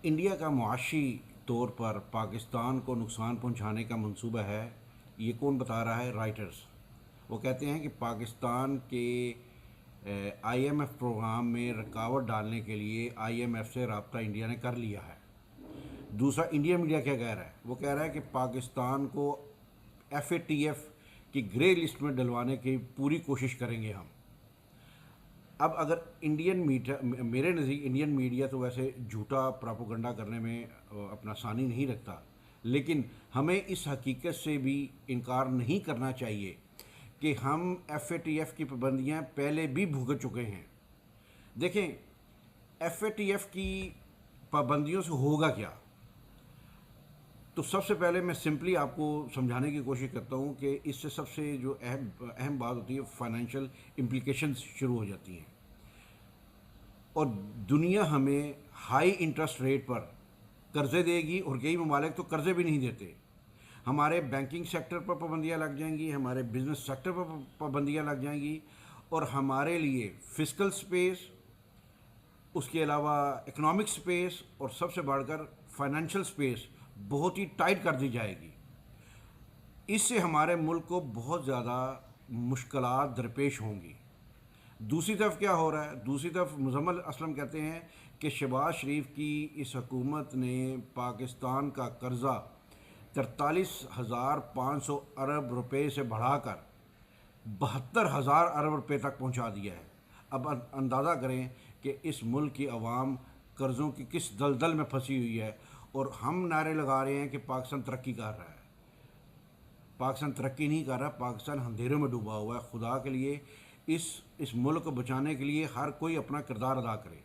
India کا معاشی طور پر پاکستان کو نقصان پہنچانے کا منصوبہ ہے. یہ کون بتا رہا ہے؟ رائٹرز. وہ کہتے ہیں کہ پاکستان کے آئی ایم ایف پروگرام میں رکاوٹ ڈالنے کے لیے آئی ایم ایف سے رابطہ انڈیا نے کر لیا ہے. دوسرا انڈیا میڈیا کیا کہہ رہا ہے؟ وہ کہہ رہا ہے کہ پاکستان کو ایف اے ٹی ایف کی گرے لسٹ میں ڈلوانے کی پوری کوشش کریں گے ہم. اب اگر انڈین میڈیا، میرے نزدیک انڈین میڈیا تو ویسے جھوٹا پراپوگنڈا کرنے میں اپنا ثانی نہیں رکھتا، لیکن ہمیں اس حقیقت سے بھی انکار نہیں کرنا چاہیے کہ ہم ایف اے ٹی ایف کی پابندیاں پہلے بھی بھگت چکے ہیں. دیکھیں، ایف اے ٹی ایف کی پابندیوں سے ہوگا کیا؟ تو سب سے پہلے میں سمپلی آپ کو سمجھانے کی کوشش کرتا ہوں کہ اس سے سب سے جو اہم بات ہوتی ہے، فائنینشیل امپلیکیشنز شروع ہو جاتی ہیں. اور دنیا ہمیں ہائی انٹرسٹ ریٹ پر قرضے دے گی، اور کئی ممالک تو قرضے بھی نہیں دیتے. ہمارے بینکنگ سیکٹر پر پابندیاں لگ جائیں گی، ہمارے بزنس سیکٹر پر پابندیاں لگ جائیں گی، اور ہمارے لیے فسکل سپیس، اس کے علاوہ اکنامک سپیس، اور سب سے بڑھ کر فائنینشیل سپیس بہت ہی ٹائٹ کر دی جائے گی. اس سے ہمارے ملک کو بہت زیادہ مشکلات درپیش ہوں گی. دوسری طرف کیا ہو رہا ہے؟ دوسری طرف مزمل اسلم کہتے ہیں کہ شہباز شریف کی اس حکومت نے پاکستان کا قرضہ 43,500 ارب روپے سے بڑھا کر 72,000 ارب روپے تک پہنچا دیا ہے. اب اندازہ کریں کہ اس ملک کی عوام قرضوں کی کس دلدل میں پھنسی ہوئی ہے، اور ہم نعرے لگا رہے ہیں کہ پاکستان ترقی کر رہا ہے. پاکستان ترقی نہیں کر رہا، پاکستان اندھیروں میں ڈوبا ہوا ہے. خدا کے لیے اس ملک کو بچانے کے لیے ہر کوئی اپنا کردار ادا کرے.